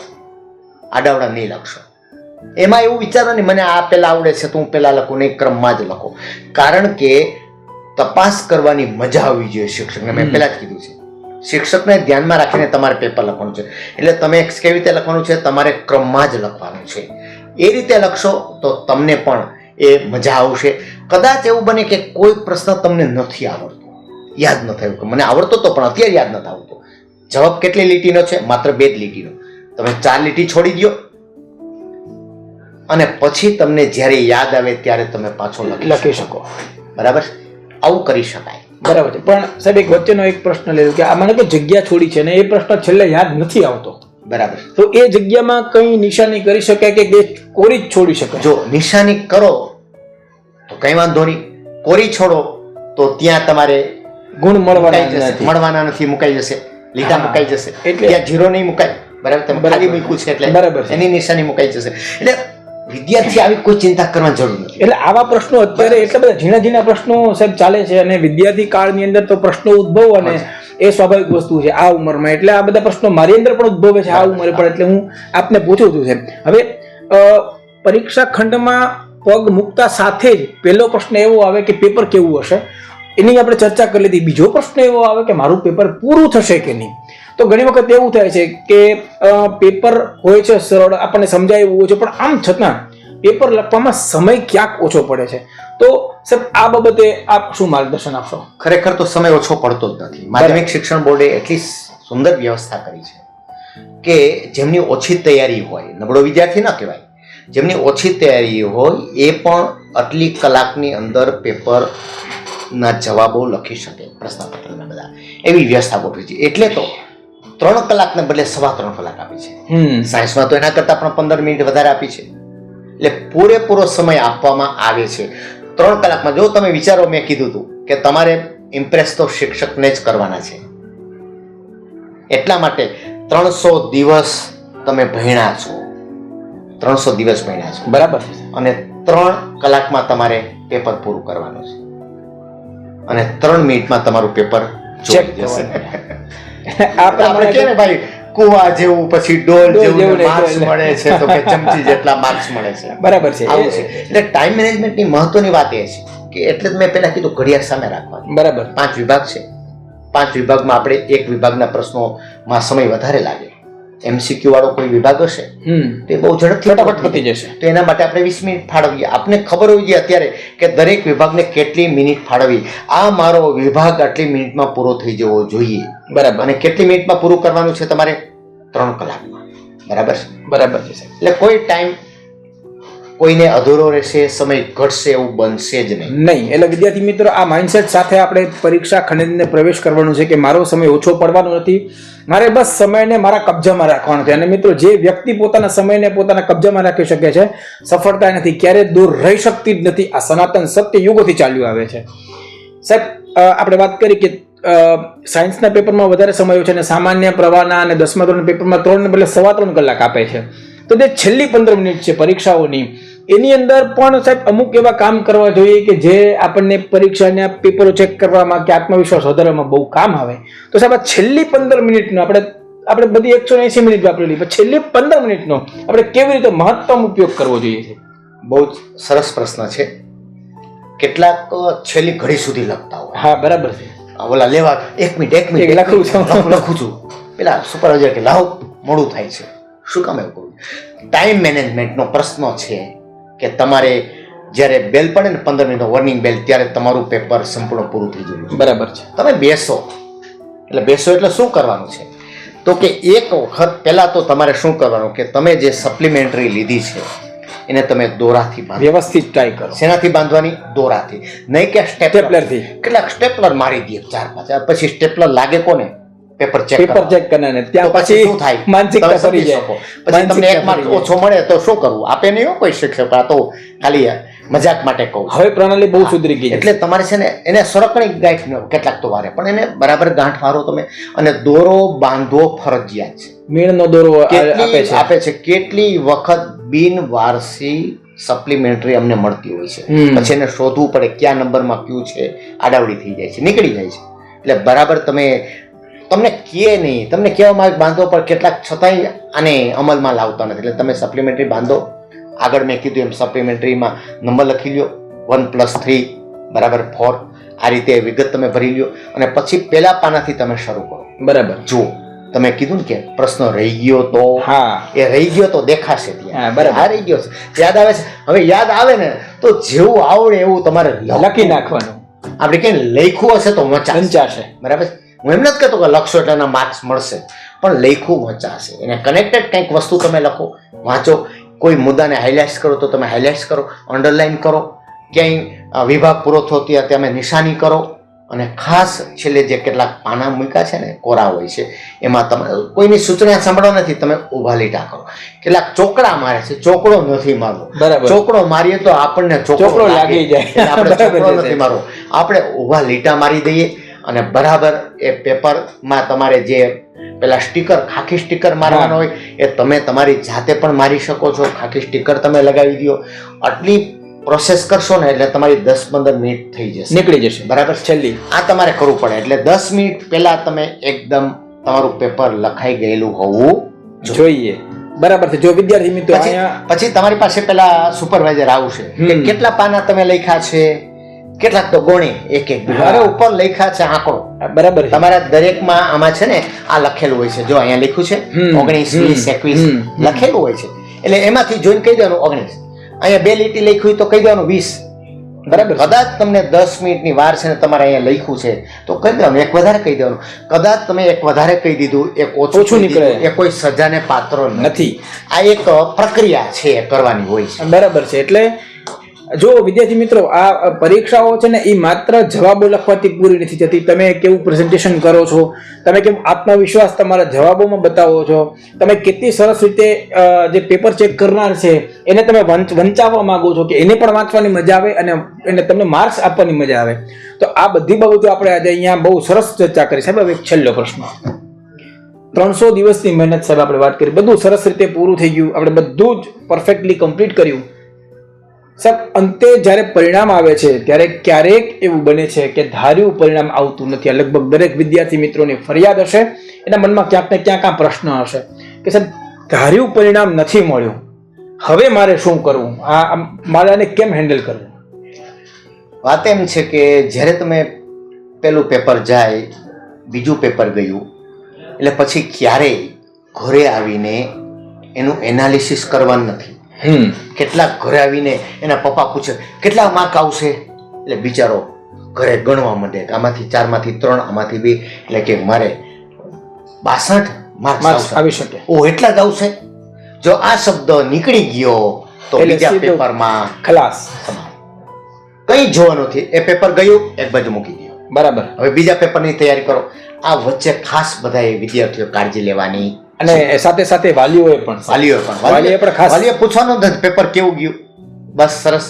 આડાવડા નહીં લખશો. એમાં એવું વિચારો ને મને આ પેલા આવડે છે તો હું પેલા લખું, નહીં, ક્રમમાં જ લખો. કારણ કે તપાસ કરવાની મજા આવવી જોઈએ શિક્ષકને. મેં પહેલા જ કીધું છે, શિક્ષકને ધ્યાનમાં રાખીને તમારે પેપર લખવાનું છે. એટલે તમે કેવી રીતે લખવાનું છે? તમારે ક્રમમાં જ લખવાનું છે. એ રીતે લખશો તો તમને પણ એ મજા આવશે. કદાચ એવું બને કે કોઈ પ્રશ્ન તમને નથી આવડતો, યાદ નથી આવ્યું. મને આવડતો તો પણ અત્યારે યાદ નથી આવતો. જવાબ કેટલી લીટીનો છે? માત્ર 2 જ લીટીનો. તમે 4 લીટી છોડી દો અને પછી તમને જ્યારે યાદ આવે ત્યારે તમે પાછો લખી શકો. બરાબર, આવું કરી શકાય. બરાબર છે. પણ સાહેબ એક વચ્ચેનો એક પ્રશ્ન લેવું કે આ મને કે જગ્યા છોડી છે ને એ પ્રશ્ન છેલ્લે યાદ નથી આવતો. બરાબર, તો એ જગ્યામાં કઈ નિશાની કરી શકાય કે કોરી જ છોડી શકાય? જો નિશાની કરો તો કઈ વાંધો નહીં, કોરી છોડો તો ત્યાં તમારે ગુણ મળવાના નથી, મુકાઈ જશે, લીટા મુકાઈ જશે. એટલે ત્યાં જીરો નહીં મુકાય. બરાબર, તમે ખાલી મૂક્યું છે એટલે બરાબર એની નિશાની મુકાઈ જશે. એટલે વિદ્યાર્થી આવી કોઈ ચિંતા કરવાની જરૂર નથી. એટલે આવા પ્રશ્નો અત્યારે એટલા બધા ઝીણા ઝીણા પ્રશ્નો સાહેબ ચાલે છે અને વિદ્યાર્થી કાળની અંદર તો પ્રશ્નો ઉદ્ભવ અને એ સ્વાભાવિક વસ્તુ છે આ ઉંમરમાં. એટલે આ બધા પ્રશ્નો મારી અંદર પણ ઉદ્ભવે છે આ ઉંમરે પણ. એટલે હું આપને પૂછું છું સાહેબ, હવે પરીક્ષા ખંડમાં પગ મૂકતા સાથે જ પહેલો પ્રશ્ન એવો આવે કે પેપર કેવું હશે, એની આપણે ચર્ચા કરી લીધી. બીજો પ્રશ્ન એવો આવે કે મારું પેપર પૂરું થશે કે નહીં. તો ઘણી વખત એવું થાય છે કે પેપર હોય છે સરળ, આપણને સમજાય એવું હોય છે, પણ આમ છતાં પેપર લખવામાં સમય ક્યાંક ઓછો પડે છે. તો સાહેબ આ બાબતે આપ શું માર્ગદર્શન આપશો? ખરેખર તો સમય ઓછો પડતો જ નથી. માધ્યમિક શિક્ષણ બોર્ડે એટલી સુંદર વ્યવસ્થા કરી છે કે જેમની ઓછી તૈયારી હોય, નબળો વિદ્યાર્થી ન કહેવાય, જેમની ઓછી તૈયારી હોય એ પણ આટલી કલાકની અંદર પેપરના જવાબો લખી શકે, પ્રશ્નપત્રના બધા. એવી વ્યવસ્થા ગોઠવી છે. એટલે તો 3 કલાકને બદલે 3.25 કલાક આપી છે. સાયન્સમાં તો એના કરતાં પણ 15 મિનિટ વધારે આપી છે. એટલે પૂરેપૂરો સમય આપવામાં આવે છે 3 કલાકમાં. જો તમે વિચારો, મેં કીધું હતું કે તમારે ઇમ્પ્રેસ તો શિક્ષકને જ કરવાના છે. એટલા માટે 300 દિવસ તમે ભણ્યા છો, 300 દિવસ ભણ્યા છો. બરાબર. અને 3 કલાકમાં તમારે પેપર પૂરું કરવાનું છે અને 3 મિનિટમાં તમારું પેપર જોઈ જશે. આપણે કે ભાઈ કુવા જેવું, પછી ડોલ જેવું માર્ક્સ મળે છે તો કે ચમચી જેટલા માર્ક્સ મળે છે. બરાબર છે, આવું છે. એટલે ટાઈમ મેનેજમેન્ટની મહત્વની વાત એ છે કે એટલે મેં પહેલા કીધું ઘડિયાળ સામે રાખવાની. બરાબર. 5 વિભાગ છે, 5 વિભાગમાં આપણે એક વિભાગના પ્રશ્નોમાં સમય વધારે લાગે. MCQ વાળો કોઈ વિભાગ હશે તો એ બહુ ઝડપથી ફટાફટ પતી જશે. તો એના માટે આપણે 20 મિનિટ ફાળવીએ. આપને ખબર હોવી જોઈએ અત્યારે કે દરેક વિભાગને કેટલી મિનિટ ફાળવી. આ મારો વિભાગ આટલી મિનિટમાં પૂરો થઈ જવો જોઈએ. બરાબર. અને કેટલી મિનિટમાં પૂરું કરવાનું છે તમારે? 3 કલાકમાં. બરાબર છે. બરાબર છે. એટલે કોઈ ટાઈમ કોઈને અધૂરો રહેશે, સમય ઘટશે એવું બનશે જ નહીં. એટલે વિદ્યાર્થી મિત્રો આ માઇન્ડસેટ સાથે આપણે પરીક્ષા ખંડને પ્રવેશ કરવાનું છે કે મારો સમય ઓછો પડવાનો નથી, મારે બસ સમયને મારા કબજામાં રાખવાનો છે. અને મિત્રો જે વ્યક્તિ પોતાના સમયને પોતાના કબજામાં રાખી શકે છે સફળતા નથી ક્યારેય દૂર રહી શકતી જ નથી. આ સનાતન સત્ય યુગોથી ચાલ્યું આવે છે. સાહેબ આપણે વાત કરી કે સાયન્સના પેપરમાં વધારે સમય હોય છે અને સામાન્ય પ્રવાહના અને 10મા ધોરણના પેપરમાં 3 ને બદલે 3.25 કલાક આપે છે. તો જે છેલ્લી 15 મિનિટ છે પરીક્ષાઓની, એની અંદર પણ સાહેબ અમુક એવા કામ કરવા જોઈએ કે જે આપણને પરીક્ષાના પેપરો ચેક કરવામાં કે આત્મવિશ્વાસ વધારવામાં બહુ કામ આવે. તો સાહેબ આ છેલ્લી 15 મિનિટનો આપણે બધી 180 મિનિટ વાપરેલી, પણ છેલ્લી 15 મિનિટનો આપણે કેવી રીતે મહત્તમ ઉપયોગ કરવો જોઈએ છે? બહુ જ સરસ પ્રશ્ન છે. કેટલાક છેલ્લી ઘડી સુધી લખતા હોય. હા બરાબર છે. ઓલા લેવા 1 મિનિટ લખું છું, પેલા સુપરવાઇઝર કે લાવ મોડું થાય છે. શું કામ એવું કરું? ટાઈમ મેનેજમેન્ટનો પ્રશ્ન છે કે તમારે જ્યારે બેલ પડે ને 15 મિનિટનો વોર્નિંગ બેલ, ત્યારે તમારું પેપર સંપૂર્ણ પૂરું થઈ જવું. બરાબર છે. તમે બેસો એટલે શું કરવાનું છે? તો કે એક વખત પહેલા તો તમારે શું કરવાનું કે તમે જે સપ્લિમેન્ટરી લીધી છે એને તમે દોરાથી વ્યવસ્થિત ટ્રાય કરો. શેનાથી બાંધવાની? દોરાથી, નહીં કે સ્ટેપલરથી. કેટલાક સ્ટેપલર મારી દે 4-5, પછી સ્ટેપલર લાગે કોને? પેપર ચેક કરનારને. ત્યાં પછી શું થાય? માનસિકતા ફરી જાય. પછી તમને 1 માર્ક ઓછો મળે તો શું કરવું? આપે નહીં કોઈ શિક્ષક, આ તો ખાલી મજાક માટે કહું. હવે પ્રણાલી બહુ સુધરી ગઈ એટલે તમારે છે ને એને સરકણી ગાંઠ કેટલાક તો વારે, પણ એને બરાબર ગાંઠ મારો તમે, અને દોરો બાંધવો ફરજિયાત છે. મીણનો દોરો આપે છે. કેટલી વખત બિનવારસી સપ્લિમેન્ટરી અમને મળતી હોય છે, પછી એને શોધવું પડે કયા નંબરમાં કયું છે, આડાવડી થઈ જાય છે, નીકળી જાય છે. એટલે બરાબર તમને કહે નહીં, તમને કહેવામાં આવે બાંધો, પણ કેટલાક છતાંય આને અમલમાં લાવતા નથી. એટલે તમે સપ્લિમેન્ટરી બાંધો. આગળ મેં કીધું એમ સપ્લિમેન્ટરીમાં નંબર લખી લ્યો, 1+3 = 4. આ રીતે વિગત તમે ભરી લ્યો અને પછી પહેલા પાનાથી તમે શરૂ કરો. બરાબર. જુઓ, તમે કીધું ને કે પ્રશ્ન રહી ગયો તો, એ રહી ગયો તો દેખાશે ત્યાં. બરાબર, રહી ગયો છે, યાદ આવે છે. હવે યાદ આવે ને તો જેવું આવડે એવું તમારે લખી નાખવાનું. આપણે કઈ લખ્યું હશે તો વંચાશે. બરાબર. હું એમ નથી કહેતો કે લખશો એટલે એના માર્ક્સ મળશે, પણ લખ્યું વંચાશે. એને કનેક્ટેડ કંઈક વસ્તુ તમે લખો, વાંચો. કોઈ મુદ્દાને હાઇલાઇટ્સ કરો તો તમે હાઇલાઇટ્સ કરો, અંડરલાઇન કરો. ક્યાંય વિભાગ પૂરો થયો ત્યાં તમે નિશાની કરો. અને ખાસ છેલ્લે જે કેટલાક પાના મૂક્યા છે ને, કોરા હોય છે, એમાં તમે કોઈની સૂચના સાંભળવા નથી, તમે ઊભા લીટા કરો. કેટલાક ચોકડા મારે છે, ચોકડો નથી મારવો. ચોકડો મારીએ તો આપણને ચોકડો લાગી જાય. આપણે ચોકડો નથી મારવો, આપણે ઊભા લીટા મારી દઈએ. અને બરાબર એ પેપરમાં તમારે જે પેલા સ્ટીકર, ખાખી સ્ટીકર મારવાનો હોય એ તમે તમારી જાતે પણ મારી શકો છો. ખાખી સ્ટીકર તમે લગાવી દો. આટલી પ્રોસેસ કરશો ને એટલે તમારી 10-15 મિનિટ થઈ જશે, નીકળી જશે. બરાબર. છેલ્લી આ તમારે કરવું પડે. એટલે 10 મિનિટ પહેલા તમે એકદમ તમારું પેપર લખાઈ ગયેલું હોવું જોઈએ. બરાબર છે. જો વિદ્યાર્થી મિત્રો પછી તમારી પાસે પેલા સુપરવાઇઝર આવશે કે કેટલા પાના તમે લખ્યા છે, કેટલાક તો ગોણી એક અરે ઉપર લખ્યા છે આંકડો. બરાબર. તમારા દરેકમાં આમાં છે ને આ લખેલું હોય છે. જો અહીંયા લખ્યું છે 19, 20, 21 લખેલું હોય છે. એટલે એમાંથી જોઈને કહી દેવાનું 19. અહીંયા 2 લીટી લખી હોય તો કહી દેવાનું 20. બરાબર. કદાચ તમને 10 મિનિટની વાર છે ને તમારે અહીંયા લખ્યું છે તો કહી દેવાનું એક વધારે કહી દેવાનું. કદાચ તમે એક વધારે કહી દીધું, એક ઓછું નીકળે, એ કોઈ સજાને પાત્ર નથી. આ એક પ્રક્રિયા છે કરવાની હોય છે. બરાબર છે. એટલે જો વિદ્યાર્થી મિત્રો, આ પરીક્ષાઓ છે ને એ માત્ર જવાબો લખવાથી પૂરી નથી થતી. તમે કેવું પ્રેઝન્ટેશન કરો છો, તમે કેમ આત્મવિશ્વાસ તમારા જવાબોમાં બતાવો છો, તમે કેટલી સરસ રીતે જે પેપર ચેક કરનાર છે એને તમે વંચાવવા માંગો છો કે એને પણ વાંચવાની મજા આવે અને એને તમને માર્ક્સ આપવાની મજા આવે. તો આ બધી બાબતો આપણે આજે અહીંયા બહુ સરસ ચર્ચા કરી. સાહેબ હવે એક છેલ્લો પ્રશ્ન. 300 દિવસની મહેનત સાહેબ આપણે વાત કરી, બધું સરસ રીતે પૂરું થઈ ગયું, આપણે બધું જ પરફેક્ટલી કમ્પ્લીટ કર્યું. સાહેબ અંતે જ્યારે પરિણામ આવે છે ત્યારે ક્યારેક એવું બને છે કે ધાર્યું પરિણામ આવતું નથી. લગભગ દરેક વિદ્યાર્થી મિત્રોની ફરિયાદ હશે, એના મનમાં ક્યાંક ને ક્યાંક આ પ્રશ્ન હશે કે સાહેબ ધાર્યું પરિણામ નથી મળ્યું, હવે મારે શું કરવું, મારે આને કેમ હેન્ડલ કરવું? વાત એમ છે કે જ્યારે તમે પેલું પેપર જાય, બીજું પેપર ગયું, એટલે પછી ક્યારેય ઘરે આવીને એનું એનાલિસિસ કરવાનું નથી. કેટલાક ઘરે આવીને એના પપ્પા પૂછે કેટલા માર્ક આવશે, એટલે બિચારો ઘરે ગણવા માંડે, આમાંથી 4 માંથી 3, આમાંથી 2, એટલે કે મારે 62 માર્ક્સ આવી શકે. ઓ એટલા જ આવશે. જો આ શબ્દ નીકળી ગયો તો એટલે બીજા સીધું પેપરમાં ખલાસ. કંઈ જોવાનું નથી. એ પેપર ગયું, એક બાજુ મૂકી દો. બરાબર. હવે બીજા પેપરની તૈયારી કરો. આ વચ્ચે ખાસ બધાએ વિદ્યાર્થીઓ કાળજી લેવાની, અને સાથે સાથે વાલીઓએ પણ વાલીઓએ પણ ખાસ વાલીએ પૂછવાનું નથી પેપર કેવું ગયું, બસ સરસ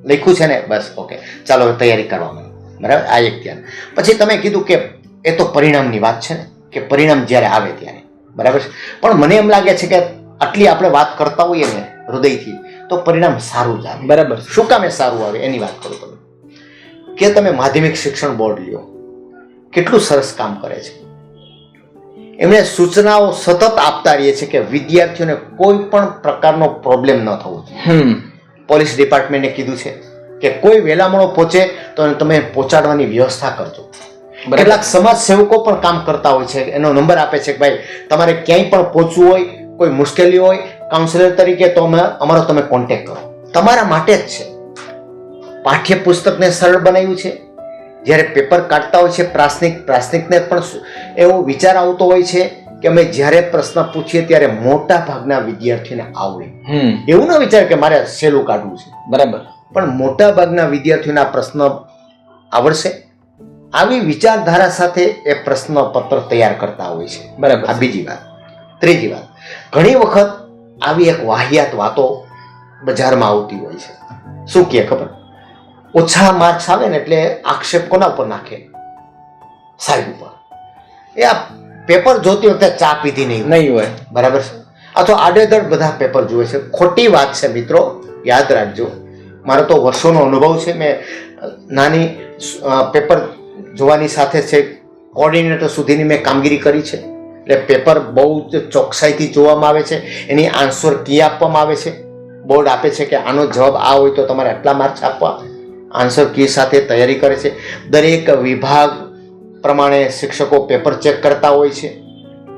લખ્યું છે ને, બસ ઓકે, ચાલો હવે તૈયારી કરવામાં. બરાબર, આ એક ધ્યાન. પછી તમે કીધું કે એ તો પરિણામની વાત છે ને, કે પરિણામ જ્યારે આવે ત્યારે, બરાબર છે. પણ મને એમ લાગે છે કે આટલી આપણે વાત કરતા હોઈએ ને હૃદયથી, તો પરિણામ સારું જ આવે. બરાબર. શું કામે સારું આવે એની વાત કરો તમે. કે તમે માધ્યમિક શિક્ષણ બોર્ડ લ્યો, કેટલું સરસ કામ કરે છે. એમણે સૂચનાઓ સતત આપતા રહીએ છે કે વિદ્યાર્થીઓને કોઈ પણ પ્રકારનો પ્રોબ્લેમ ન થવો જોઈએ. પોલીસ ડિપાર્ટમેન્ટે કીધું છે કે કોઈ વેલામણો પહોંચે તો તમે પહોંચાડવાની વ્યવસ્થા કરજો. કેટલાક સમાજ સેવકો પણ કામ કરતા હોય છે, એનો નંબર આપે છે કે ભાઈ તમારે ક્યાંય પણ પહોંચવું હોય, કોઈ મુશ્કેલી હોય, કાઉન્સિલર તરીકે તો અમારો તમે કોન્ટેક્ટ કરો. તમારા માટે જ છે. પાઠ્યપુસ્તકને સરળ બનાવ્યું છે. જ્યારે પેપર કાઢતા હોય છે પ્રાસનિકને પણ એવો વિચાર આવતો હોય છે કે અમે જ્યારે પ્રશ્ન પૂછીએ ત્યારે મોટા ભાગના વિદ્યાર્થીઓને આવડે. એવું ન વિચાર કે મારે સહેલું કાઢવું છે. બરાબર. પણ મોટા ભાગના વિદ્યાર્થીઓના પ્રશ્ન આવડશે. આવી વિચારધારા સાથે એ પ્રશ્ન પત્ર તૈયાર કરતા હોય છે. બરાબર. આ બીજી વાત. ત્રીજી વાત, ઘણી વખત આવી એક વાહિયાત વાતો બજારમાં આવતી હોય છે. શું કહે ખબર? ઓછા માર્ક્સ આવે ને એટલે આક્ષેપ કોના ઉપર નાખે? સાહેબ ઉપર. એ આ પેપર જોતી વખતે ચા પીધી નહીં હોય. બરાબર છે. અથવા આડેધડ બધા પેપર જુએ છે. ખોટી વાત છે મિત્રો, યાદ રાખજો. મારો તો વર્ષોનો અનુભવ છે. મેં નાની પેપર જોવાની સાથે છે કોર્ડિનેટર સુધીની મેં કામગીરી કરી છે. એટલે પેપર બહુ જ ચોકસાઈથી જોવામાં આવે છે. એની આન્સર કી આપવામાં આવે છે. બોર્ડ આપે છે કે આનો જવાબ આ હોય તો તમારે આટલા માર્ક્સ આપવા. આન્સર કી સાથે તૈયારી કરે છે. દરેક વિભાગ પ્રમાણે શિક્ષકો પેપર ચેક કરતા હોય છે.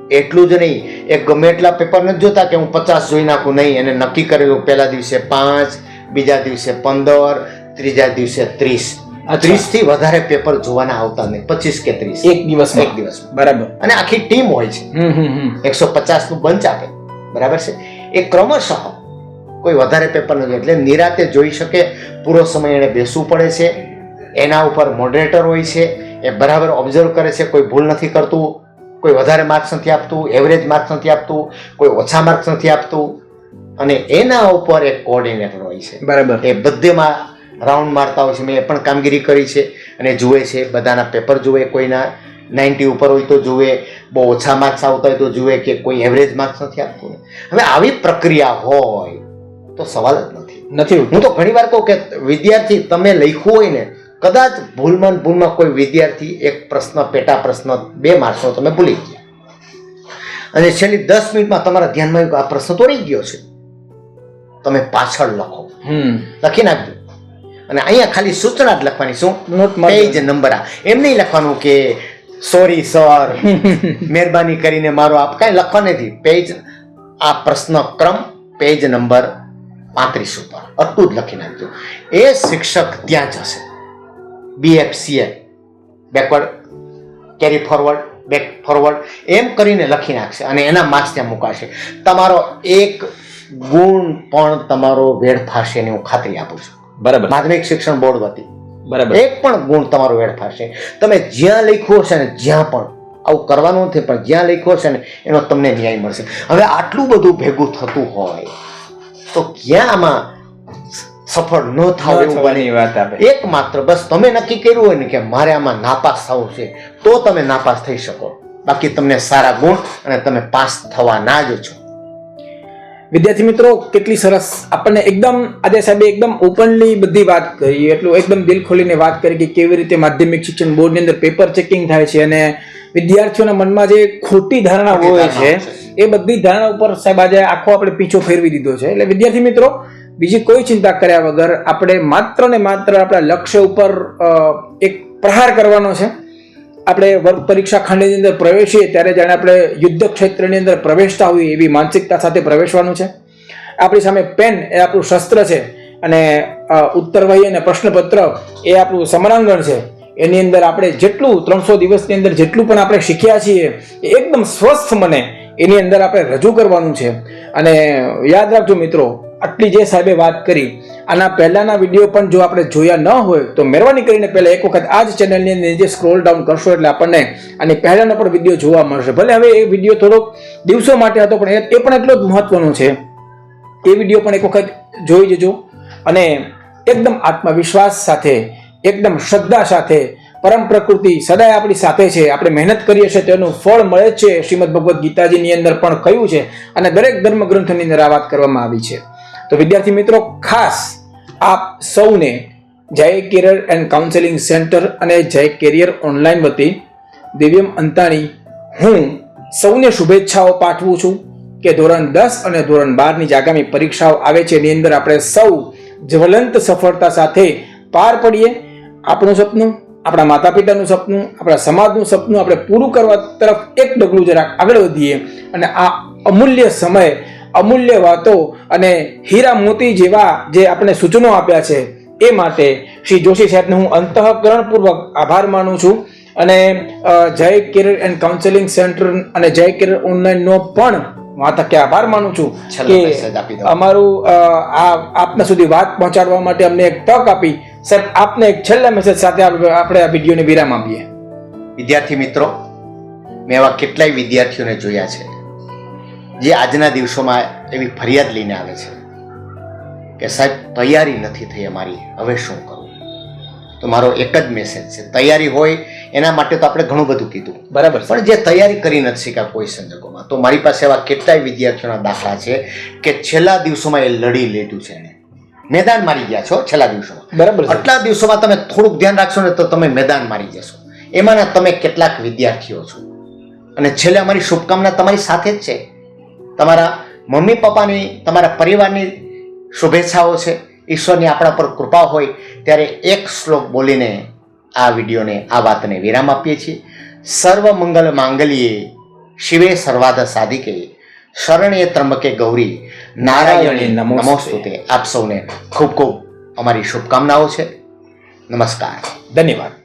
એટલું જ નહીં, એ ગમે એટલા પેપર નથી જોતા કે હું 50 જોઈ નાખું. નહીં, એને નક્કી કરેલું પહેલા દિવસે 5, બીજા દિવસે 15, ત્રીજા દિવસે 30. 30 થી વધારે પેપર જોવાના આવતા નહીં. 25 કે 30 એક દિવસમાં. બરાબર. અને આખી ટીમ હોય છે. 150 નું બંચ આપે. બરાબર છે. એ ક્રમશઃ કોઈ વધારે પેપર નથી એટલે નિરાતે જોઈ શકે. પૂરો સમય એને બેસવું પડે છે. એના ઉપર મોડરેટર હોય છે, એ બરાબર ઓબ્ઝર્વ કરે છે. કોઈ ભૂલ નથી કરતું, કોઈ વધારે માર્ક્સ નથી આપતું, એવરેજ માર્ક્સ નથી આપતું, કોઈ ઓછા માર્ક્સ નથી આપતું. અને એના ઉપર એક કોઓર્ડિનેટર હોય છે. બરાબર. એ બધેમાં રાઉન્ડ મારતા હોય છે. મેં એ પણ કામગીરી કરી છે. અને જુએ છે, બધાના પેપર જુએ. કોઈના 90 ઉપર હોય તો જુએ, બહુ ઓછા માર્ક્સ આવતા હોય તો જુએ કે કોઈ એવરેજ માર્ક્સ નથી આપતું. હવે આવી પ્રક્રિયા હોય તો સવાલ જ નથી. હું તો ઘણી વાર કહું કે વિદ્યાર્થી તમે લખ્યું હોય ને, કદાચ ભૂલમાં કોઈ વિદ્યાર્થી એક પ્રશ્ન, પેટા પ્રશ્ન 2 માર્ક્સનો તમે ભૂલી ગયા અને છેલ્લી 10 મિનિટમાં તમારા ધ્યાનમાં આવ્યું કે આ પ્રશ્ન તો રહી ગયો છે, તમે પાછળ લખો, લખી નાખજો. અને અહીંયા ખાલી સૂચના જ લખવાની. શું? Page number. એમ નહીં લખવાનું કે સોરી સર, મહેરબાની કરીને મારો આપ, કાંઈ લખવા નથી. પેજ, આ પ્રશ્ન ક્રમ, પેજ નંબર 35 ઉપર આટલું જ લખી નાખજો. એ શિક્ષક ત્યાં જશે. BFCA, backward, carry forward, back forward, એમ કરીને લખી નાખશે અને એના માર્ક્સ ત્યાં મુકાશે. તમારો એક ગુણ પણ તમારો વેડફાશે નહીં, હું ખાતરી આપું છું. બરાબર. માધ્યમિક શિક્ષણ બોર્ડ વતી બરાબર. એક પણ ગુણ તમારો વેડફાશે. તમે જ્યાં લખ્યું હશે ને, જ્યાં પણ આવું કરવાનું નથી, પણ જ્યાં લખ્યું હશે ને એનો તમને ન્યાય મળશે. હવે આટલું બધું ભેગું થતું હોય તો ક્યાં આમાં સફળ ન થાવ એવું બની વાત આપે. એકમાત્ર બસ તમે નક્કી કર્યું હોય ને કે મારે આમાં નાપાસ થવું છે, તો તમે નાપાસ થઈ શકો. બાકી તમને સારા ગુણ અને તમે પાસ થવાના જ છો. વિદ્યાર્થી મિત્રો, કેટલી સરસ આપણને એકદમ આજે સાહેબે એકદમ ઓપનલી બધી વાત કરી. એટલું એકદમ દિલ ખોલીને વાત કરી કે કેવી રીતે માધ્યમિક શિક્ષણ બોર્ડની અંદર પેપર ચેકિંગ થાય છે અને વિદ્યાર્થીઓના મનમાં જે ખોટી ધારણા હોય છે એ બધી ધારણા ઉપર સાહેબ આજે આખો આપણે પીછો ફેરવી દીધો છે. એટલે વિદ્યાર્થી મિત્રો, બીજી કોઈ ચિંતા કર્યા વગર આપણે માત્ર ને માત્ર આપણા લક્ષ્ય ઉપર એક પ્રહાર કરવાનો છે. આપણે વર્ગ પરીક્ષા ખંડની અંદર પ્રવેશીએ ત્યારે જાણે આપણે યુદ્ધ ક્ષેત્રની અંદર પ્રવેશતા હોઈએ એવી માનસિકતા સાથે પ્રવેશવાનું છે. આપણી સામે પેન એ આપણું શસ્ત્ર છે અને ઉત્તરવહી અને પ્રશ્નપત્ર એ આપણું સમરાંગણ છે. એની અંદર આપણે જેટલું 300 દિવસની અંદર જેટલું પણ આપણે શીખ્યા છીએ એ એકદમ સ્વસ્થ મને એની અંદર આપણે રજૂ કરવાનું છે. અને યાદ રાખજો મિત્રો, આટલી જે સાહેબે વાત કરી આના પહેલાના વિડીયો પણ જો આપણે જોયા ન હોય તો મહેરબાની કરીને પહેલા એક વખત આ જ ચેનલની અંદર નીચે સ્ક્રોલ ડાઉન કરશો એટલે આપણને આની પહેલાનો પણ વિડીયો જોવા મળશે. ભલે હવે એ વિડીયો થોડોક દિવસો માટે હતો પણ એ પણ એટલો જ મહત્વનો છે. એ વિડીયો પણ એક વખત જોઈ જજો અને એકદમ આત્મવિશ્વાસ સાથે, એકદમ શ્રદ્ધા સાથે, પરમ પ્રકૃતિ સદાય આપણી સાથે છે, આપણે મહેનત કરીએ છીએ તેનું ફળ મળે છે શ્રીમદ ભગવદ્ ગીતાજીની અંદર પણ કહ્યું છે અને દરેક ધર્મ ગ્રંથોની અંદર આ વાત કરવામાં આવી છે. તો વિદ્યાર્થી મિત્રો, ખાસ આપ સૌને જય કેરિયર એન્ડ કાઉન્સેલિંગ સેન્ટર અને જય કેરિયર ઓનલાઈન વતી દિવ્યમ અંતાણી હું સૌને શુભેચ્છાઓ પાઠવું છું કે ધોરણ 10 અને ધોરણ 12ની જે આગામી પરીક્ષાઓ આવે છે એની અંદર આપણે સૌ જ્વલંત સફળતા સાથે પાર પડીએ. આપણું સપનું, આપણા માતા પિતાનું સપનું, આપણા સમાજનું સપનું આપણે પૂરું કરવા તરફ એક ડગલું જરાક આગળ વધીએ અને આ અમૂલ્ય સમય, અમૂલ્ય વાતો અને હીરા મોતી જેવા જે આપણે સૂચનો આપ્યા છે એ માટે શ્રી જોશી સાહેબને હું અંતઃકરણપૂર્વક આભાર માનું છું અને જય કેરિયર એન્ડ કાઉન્સેલિંગ સેન્ટર અને જય કેરિયર ઓનલાઈનનો પણ કે આભાર માનું છું કે અમારું આપના સુધી વાત પહોંચાડવા માટે અમને એક તક આપી. સાહેબ, આપને એક છેલ્લા મેસેજ સાથે આપણે આ વિડીયોને વિરામ આપીએ. વિદ્યાર્થી મિત્રો, મેં એવા કેટલાય વિદ્યાર્થીઓને જોયા છે જે આજના દિવસોમાં એવી ફરિયાદ લઈને આવે છે કે સાહેબ તૈયારી નથી થઈ અમારી, હવે શું કરવું? તો મારો એક જ મેસેજ છે, તૈયારી હોય એના માટે તો આપણે ઘણું બધું કીધું, બરાબર, પણ જે તૈયારી કરી નથી શક્યા કોઈ સંજોગોમાં, તો મારી પાસે એવા કેટલાય વિદ્યાર્થીઓના દાખલા છે કે છેલ્લા દિવસોમાં એ લડી લીધું છે, મેદાન મારી ગયા છો છેલ્લા દિવસોમાં. બરાબર, આટલા દિવસોમાં તમે થોડુંક ધ્યાન રાખશો ને તો તમે મેદાન મારી જશો. એમાંના તમે કેટલાક વિદ્યાર્થીઓ છો અને છેલ્લે અમારી શુભકામના તમારી સાથે જ છે. તમારા મમ્મી પપ્પાની, તમારા પરિવારની શુભેચ્છાઓ છે. ઈશ્વરની આપણા પર કૃપા હોય ત્યારે એક શ્લોક બોલીને આ વિડીયોને, આ વાતને વિરામ આપીએ છીએ. સર્વ મંગલ માંગલ્યે શિવે સર્વાર્થ સાધિકે શરણ્યે ત્રંબકે ગૌરી નારાયણી નમોસ્તુતે. આપ સૌને ખૂબ ખૂબ અમારી શુભકામનાઓ છે. નમસ્કાર, ધન્યવાદ.